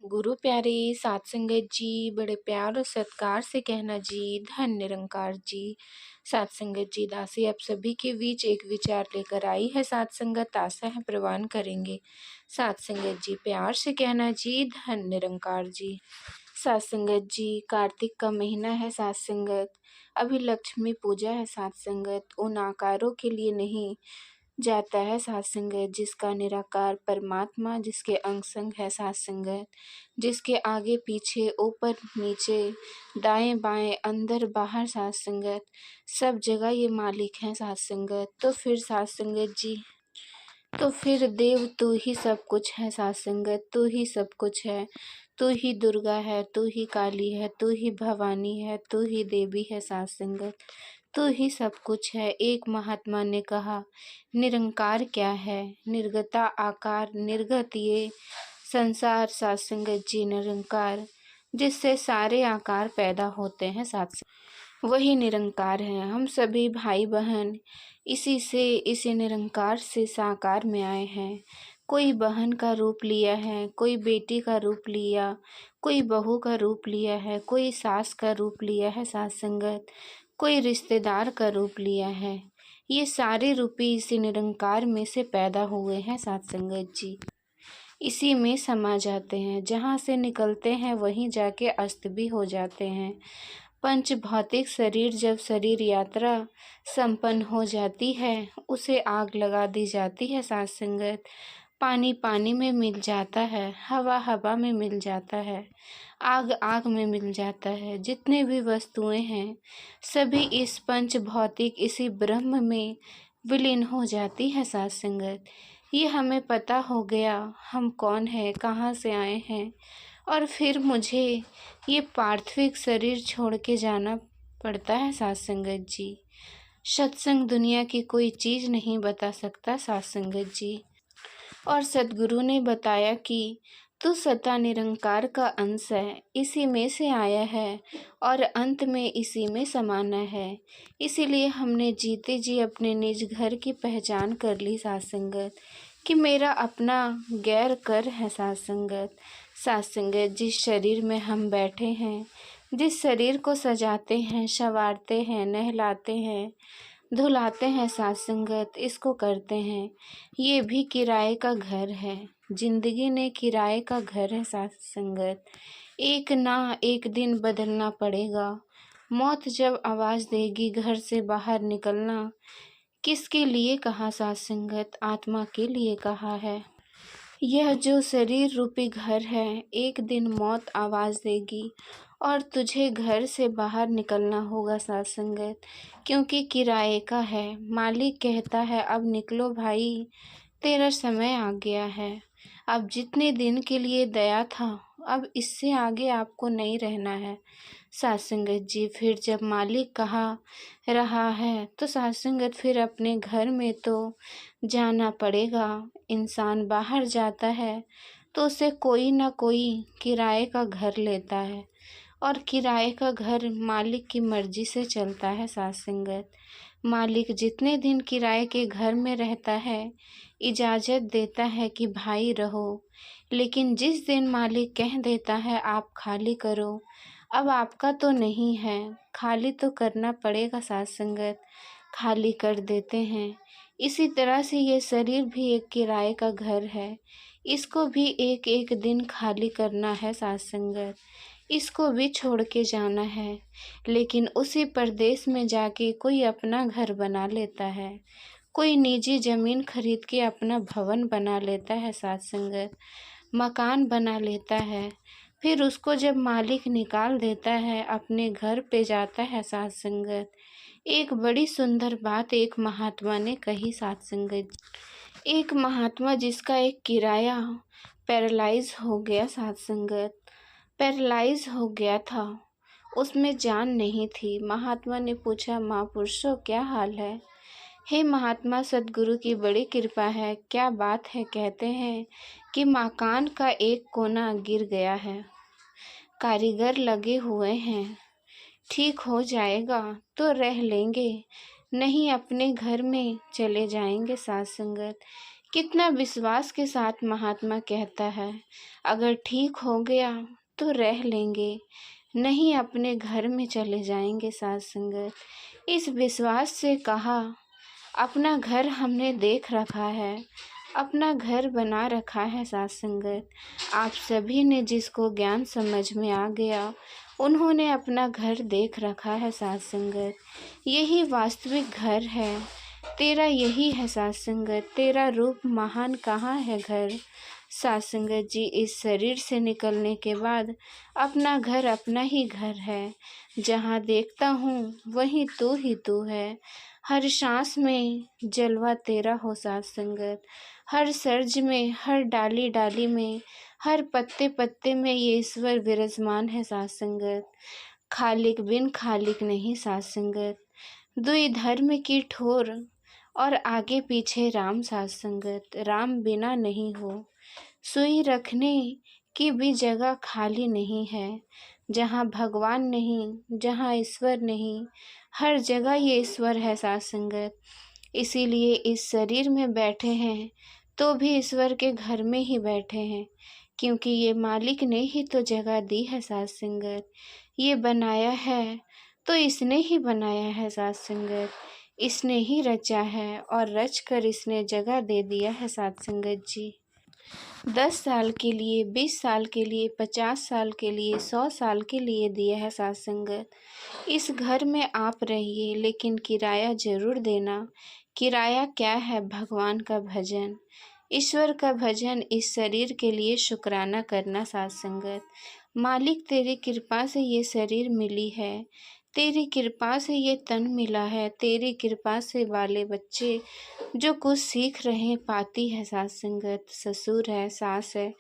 गुरु प्यारे साध संगत जी, बड़े प्यार और सत्कार से कहना जी, धन निरंकार जी। साध संगत जी, दासी आप सभी के बीच एक विचार लेकर आई है। साध संगत आशा है प्रवान करेंगे। साध संगत जी, प्यार से कहना जी, धन निरंकार जी। साध संगत जी, कार्तिक का महीना है। साध संगत, अभी लक्ष्मी पूजा है। साध संगत, उन आकारों के लिए नहीं जाता है। साध संगत, जिसका निराकार परमात्मा, जिसके अंग संग है। साध संगत, जिसके आगे पीछे ऊपर नीचे दाएं बाएं अंदर बाहर। साध संगत, सब जगह ये मालिक हैं। साध संगत, तो फिर साध संगत जी, तो फिर देव तू ही सब कुछ है। साध संगत, तू ही सब कुछ है। तू ही दुर्गा है, तू ही काली है, तू ही भवानी है, तू ही देवी है। साध संगत, तू ही सब कुछ है। एक महात्मा ने कहा, निरंकार क्या है? निर्गता आकार, निर्गत ये संसार। साध संगत जी, निरंकार जिससे सारे आकार पैदा होते हैं, साध संगत वही निरंकार है। हम सभी भाई बहन इसी से, इसी निरंकार से साकार में आए हैं। कोई बहन का रूप लिया है, कोई बेटी का रूप लिया, कोई बहू का रूप लिया है, कोई सास का रूप लिया है। साध संगत, कोई रिश्तेदार का रूप लिया है। ये सारे रूपी इसी निरंकार में से पैदा हुए हैं। साध संगत जी, इसी में समा जाते हैं। जहाँ से निकलते हैं वहीं जाके अस्त भी हो जाते हैं। पंच भौतिक शरीर, जब शरीर यात्रा संपन्न हो जाती है, उसे आग लगा दी जाती है। साध संगत, पानी पानी में मिल जाता है, हवा हवा में मिल जाता है, आग आग में मिल जाता है। जितने भी वस्तुएं हैं सभी इस पंच भौतिक, इसी ब्रह्म में विलीन हो जाती है। साध संगत, ये हमें पता हो गया हम कौन है, कहाँ से आए हैं, और फिर मुझे ये पार्थिव शरीर छोड़ के जाना पड़ता है। साध संगत जी, सत्संग दुनिया की कोई चीज़ नहीं बता सकता। साध संगत जी, और सद्गुरु ने बताया कि तू सता निरंकार का अंश है, इसी में से आया है और अंत में इसी में समाना है। इसीलिए हमने जीते जी अपने निज घर की पहचान कर ली। साध संगत, कि मेरा अपना गैर कर है। साध संगत, साध संगत, जिस शरीर में हम बैठे हैं, जिस शरीर को सजाते हैं, संवारते हैं, नहलाते हैं, धुलाते हैं, साध संगत, इसको करते हैं, ये भी किराए का घर है। जिंदगी ने किराए का घर है। साध संगत, एक ना एक दिन बदलना पड़ेगा। मौत जब आवाज़ देगी घर से बाहर निकलना, किसके लिए कहा? साध संगत, आत्मा के लिए कहा है। यह जो शरीर रूपी घर है, एक दिन मौत आवाज़ देगी और तुझे घर से बाहर निकलना होगा। साध संगत, क्योंकि किराए का है। मालिक कहता है, अब निकलो भाई, तेरा समय आ गया है। अब जितने दिन के लिए दया था, अब इससे आगे आपको नहीं रहना है। साध संगत जी, फिर जब मालिक कहा रहा है तो साध संगत फिर अपने घर में तो जाना पड़ेगा। इंसान बाहर जाता है तो उसे कोई ना कोई किराए का घर लेता है, और किराए का घर मालिक की मर्जी से चलता है। साध संगत, मालिक जितने दिन किराए के घर में रहता है, इजाज़त देता है कि भाई रहो, लेकिन जिस दिन मालिक कह देता है आप खाली करो, अब आपका तो नहीं है, खाली तो करना पड़ेगा। साध संगत, खाली कर देते हैं। इसी तरह से ये शरीर भी एक किराए का घर है, इसको भी एक एक दिन खाली करना है। साध संगत, इसको भी छोड़ के जाना है। लेकिन उसी परदेश में जाके कोई अपना घर बना लेता है, कोई निजी ज़मीन खरीद के अपना भवन बना लेता है। साध संगत, मकान बना लेता है, फिर उसको जब मालिक निकाल देता है, अपने घर पे जाता है। साध संगत, एक बड़ी सुंदर बात एक महात्मा ने कही। साध संगत, एक महात्मा जिसका एक किराया पैरालाइज हो गया। साध संगत, पैरालाइज हो गया था, उसमें जान नहीं थी। महात्मा ने पूछा, महापुरुषों क्या हाल है? हे महात्मा, सद्गुरु की बड़ी कृपा है। क्या बात है? कहते हैं कि मकान का एक कोना गिर गया है, कारीगर लगे हुए हैं, ठीक हो जाएगा तो रह लेंगे, नहीं अपने घर में चले जाएंगे। साध संगत, कितना विश्वास के साथ महात्मा कहता है, अगर ठीक हो गया तो रह लेंगे, नहीं अपने घर में चले जाएंगे। साथ संगत इस विश्वास से कहा, अपना घर हमने देख रखा है, अपना घर बना रखा है। साथ संगत आप सभी ने जिसको ज्ञान समझ में आ गया, उन्होंने अपना घर देख रखा है। साथ संगत यही वास्तविक घर है तेरा, यही है साथ संगत तेरा रूप महान कहाँ है घर। साथ संगत जी इस शरीर से निकलने के बाद अपना घर अपना ही घर है, जहाँ देखता हूँ वहीं तू ही तू है। हर सांस में जलवा तेरा हो साथ संगत, हर सर्ज में, हर डाली डाली में, हर पत्ते पत्ते में ये ईश्वर विराजमान है। साथ संगत खालिक बिन खालिक नहीं। साथ संगत दुई धर्म की ठोर और आगे पीछे राम। साथ संगत राम बिना नहीं हो, सुई रखने की भी जगह खाली नहीं है। जहाँ भगवान नहीं, जहाँ ईश्वर नहीं, हर जगह ये ईश्वर है। साथ संगत इसीलिए इस शरीर में बैठे हैं तो भी ईश्वर के घर में ही बैठे हैं, क्योंकि ये मालिक ने ही तो जगह दी है। साथ संगत ये बनाया है तो इसने ही बनाया है। साथ संगत इसने ही रचा है और रच कर इसने जगह दे दिया है। साथ संगत जी 10 साल के लिए, 20 साल के लिए, 50 साल के लिए, 100 साल के लिए दिया है। साथ संगत इस घर में आप रहिए, लेकिन किराया जरूर देना। किराया क्या है? भगवान का भजन, ईश्वर का भजन, इस शरीर के लिए शुक्राना करना। साथ संगत मालिक तेरी कृपा से ये शरीर मिली है, तेरी कृपा से ये तन मिला है, तेरी कृपा से वाले बच्चे जो कुछ सीख रहे पाती है। साथ संगत ससुर है, सास है,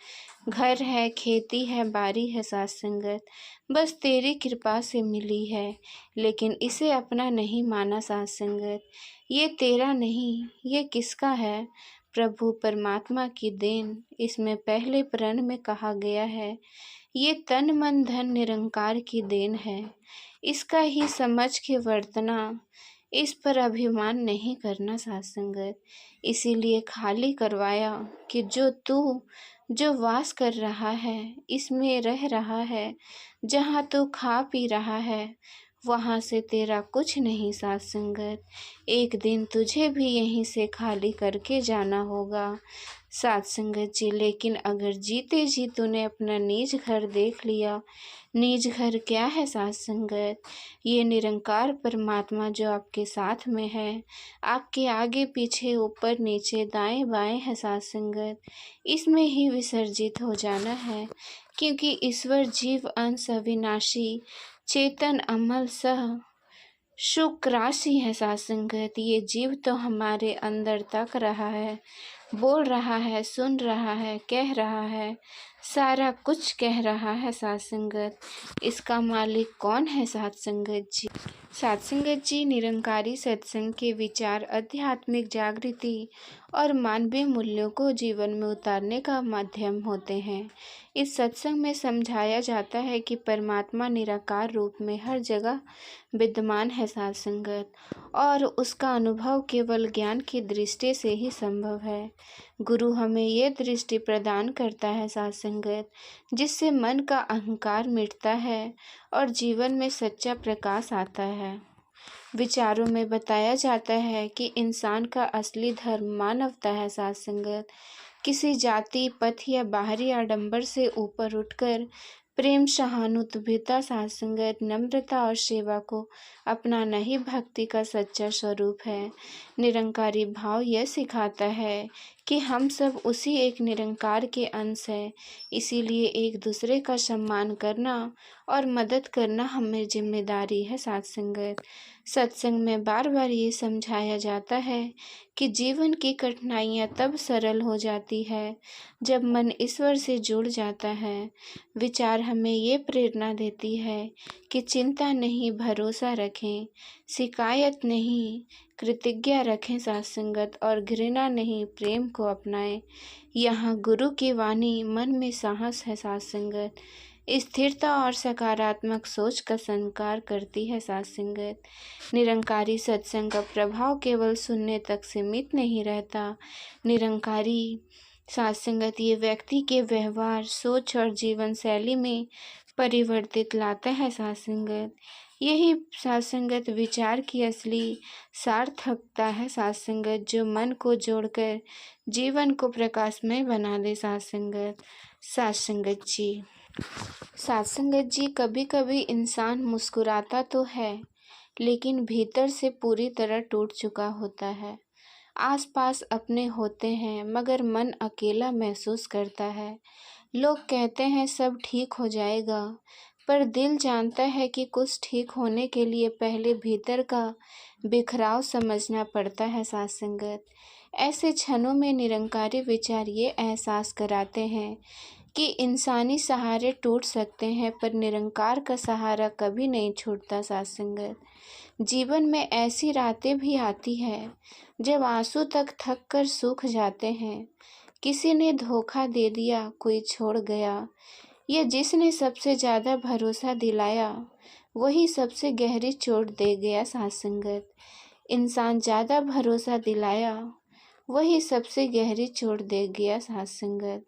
घर है, खेती है, बारी है। साथ संगत बस तेरी कृपा से मिली है, लेकिन इसे अपना नहीं माना। साथ संगत ये तेरा नहीं, ये किसका है? प्रभु परमात्मा की देन। इसमें पहले प्रण में कहा गया है, ये तन मन धन निरंकार की देन है, इसका ही समझ के वर्तना, इस पर अभिमान नहीं करना। साथ संगत इसीलिए खाली करवाया कि जो वास कर रहा है, इसमें रह रहा है, जहाँ तू खा पी रहा है, वहाँ से तेरा कुछ नहीं। साथ संगत एक दिन तुझे भी यहीं से खाली करके जाना होगा। साथ संगत जी लेकिन अगर जीते जी तूने अपना निज घर देख लिया, निज घर क्या है? साथ संगत ये निरंकार परमात्मा जो आपके साथ में है, आपके आगे पीछे, ऊपर नीचे, दाएं बाएं है। साथ संगत इसमें ही विसर्जित हो जाना है, क्योंकि ईश्वर जीव अंश अविनाशी चेतन अमल सह शुक राशि है। साथ संगत ये जीव तो हमारे अंदर तक रहा है, बोल रहा है, सुन रहा है, कह रहा है, सारा कुछ कह रहा है। साथ संगत इसका मालिक कौन है? साथ संगत जी साथ संगत जी निरंकारी सत्संग के विचार आध्यात्मिक जागृति और मानवीय मूल्यों को जीवन में उतारने का माध्यम होते हैं। इस सत्संग में समझाया जाता है कि परमात्मा निराकार रूप में हर जगह विद्यमान है। साथ संगत और उसका अनुभव केवल ज्ञान की दृष्टि से ही संभव है। गुरु हमें ये दृष्टि प्रदान करता है। साथ संगत जिससे मन का अहंकार मिटता है और जीवन में सच्चा प्रकाश आता है। विचारों में बताया जाता है कि इंसान का असली धर्म मानवता है। साथ संगत किसी जाति, पथ या बाहरी आडंबर से ऊपर उठकर प्रेम, सहानुभूति, साथ संगत, नम्रता और सेवा को अपनाना ही भक्ति का सच्चा स्वरूप है। निरंकारी भाव यह सिखाता है कि हम सब उसी एक निरंकार के अंश हैं, इसीलिए एक दूसरे का सम्मान करना और मदद करना हमें जिम्मेदारी है। साथ संगत सत्संग में बार बार ये समझाया जाता है कि जीवन की कठिनाइयाँ तब सरल हो जाती है जब मन ईश्वर से जुड़ जाता है। विचार हमें ये प्रेरणा देती है कि चिंता नहीं, भरोसा रखें, शिकायत नहीं, कृतज्ञता रखें साथ संगत और घृणा नहीं प्रेम को अपनाएं। यहाँ गुरु की वाणी मन में साहस है साथ संगत। स्थिरता और सकारात्मक सोच का संस्कार करती है साथ संगत। निरंकारी सत्संग का प्रभाव केवल सुनने तक सीमित नहीं रहता। निरंकारी साथ संगत ये व्यक्ति के व्यवहार, सोच और जीवन शैली में परिवर्तित लाता है साथ संगत। यही साथ संगत विचार की असली सार्थकता है साथ संगत, जो मन को जोड़कर जीवन को प्रकाशमय बना दे साथ संगत। साथ संगत जी, साथ संगत जी, कभी कभी इंसान मुस्कुराता तो है लेकिन भीतर से पूरी तरह टूट चुका होता है। आसपास अपने होते हैं मगर मन अकेला महसूस करता है। लोग कहते हैं सब ठीक हो जाएगा, पर दिल जानता है कि कुछ ठीक होने के लिए पहले भीतर का बिखराव समझना पड़ता है साथ संगत। ऐसे क्षणों में निरंकारी विचार ये एहसास कराते हैं कि इंसानी सहारे टूट सकते हैं पर निरंकार का सहारा कभी नहीं छूटता साथ संगत। जीवन में ऐसी रातें भी आती है जब आंसू तक थक कर सूख जाते हैं। किसी ने धोखा दे दिया, कोई छोड़ गया, या जिसने सबसे ज़्यादा भरोसा दिलाया वही सबसे गहरी चोट दे गया साथ संगत। इंसान ज़्यादा भरोसा दिलाया वही सबसे गहरी चोट दे गया साथ संगत।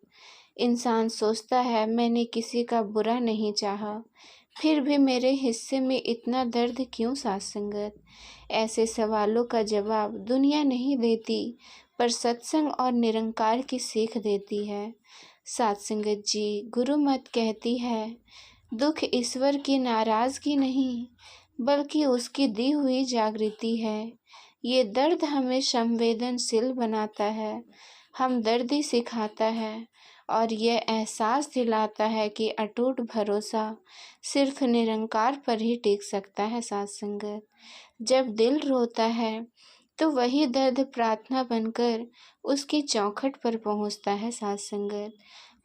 इंसान सोचता है मैंने किसी का बुरा नहीं चाहा, फिर भी मेरे हिस्से में इतना दर्द क्यों साथ संगत। ऐसे सवालों का जवाब दुनिया नहीं देती, पर सत्संग और निरंकार की सीख देती है साथ संगत जी। गुरु मत कहती है दुख ईश्वर की नाराज़गी नहीं बल्कि उसकी दी हुई जागृति है। ये दर्द हमें संवेदनशील बनाता है, हमदर्दी सिखाता है और यह एहसास दिलाता है कि अटूट भरोसा सिर्फ निरंकार पर ही टिक सकता है साथ संगत। जब दिल रोता है तो वही दर्द प्रार्थना बनकर उसकी चौखट पर पहुंचता है साथ संगत।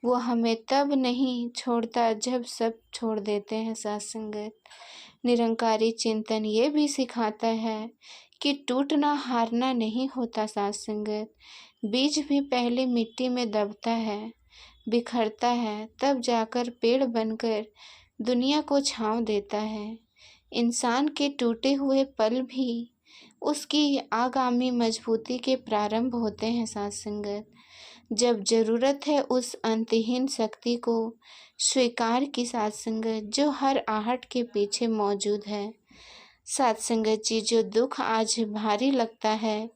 वो हमें तब नहीं छोड़ता जब सब छोड़ देते हैं साथ संगत। निरंकारी चिंतन ये भी सिखाता है कि टूटना हारना नहीं होता साथ संगत। बीज भी पहले मिट्टी में दबता है, बिखरता है, तब जाकर पेड़ बनकर दुनिया को छांव देता है। इंसान के टूटे हुए पल भी उसकी आगामी मजबूती के प्रारंभ होते हैं साथ संगत। जब जरूरत है उस अंतहीन शक्ति को स्वीकार की साथ संगत, जो हर आहट के पीछे मौजूद है साथ संगत जी। जो दुख आज भारी लगता है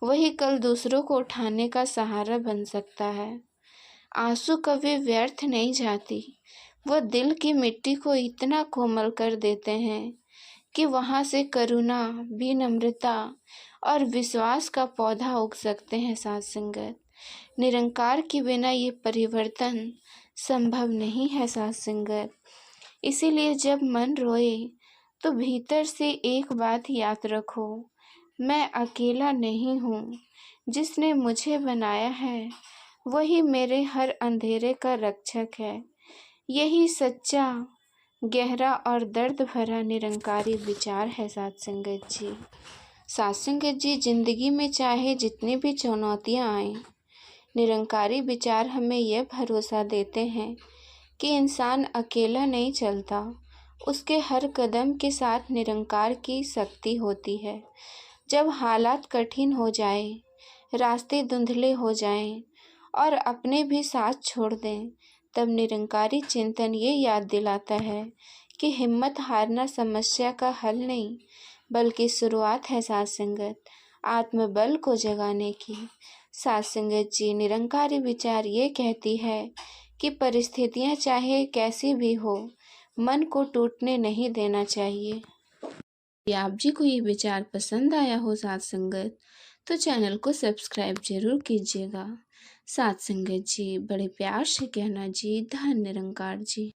वही कल दूसरों को उठाने का सहारा बन सकता है। आंसू कभी व्यर्थ नहीं जाती, वह दिल की मिट्टी को इतना कोमल कर देते हैं कि वहाँ से करुणा, विनम्रता और विश्वास का पौधा उग सकते हैं साथ संगत। निरंकार के बिना ये परिवर्तन संभव नहीं है साथ संगत। इसीलिए जब मन रोए तो भीतर से एक बात याद रखो, मैं अकेला नहीं हूँ। जिसने मुझे बनाया है वही मेरे हर अंधेरे का रक्षक है। यही सच्चा, गहरा और दर्द भरा निरंकारी विचार है साथ संगत जी। साथ संगत जी, जिंदगी में चाहे जितनी भी चुनौतियाँ आएं, निरंकारी विचार हमें यह भरोसा देते हैं कि इंसान अकेला नहीं चलता, उसके हर कदम के साथ निरंकार की शक्ति होती है। जब हालात कठिन हो जाए, रास्ते धुंधले हो जाएं और अपने भी साथ छोड़ दें, तब निरंकारी चिंतन ये याद दिलाता है कि हिम्मत हारना समस्या का हल नहीं बल्कि शुरुआत है साथ संगत, आत्मबल को जगाने की। साथ संगत जी, निरंकारी विचार ये कहती है कि परिस्थितियाँ चाहे कैसी भी हो, मन को टूटने नहीं देना चाहिए। यदि आप जी को ये विचार पसंद आया हो साथ संगत, तो चैनल को सब्सक्राइब जरूर कीजिएगा। साथ संगत जी, बड़े प्यार से कहना जी, धन निरंकार जी।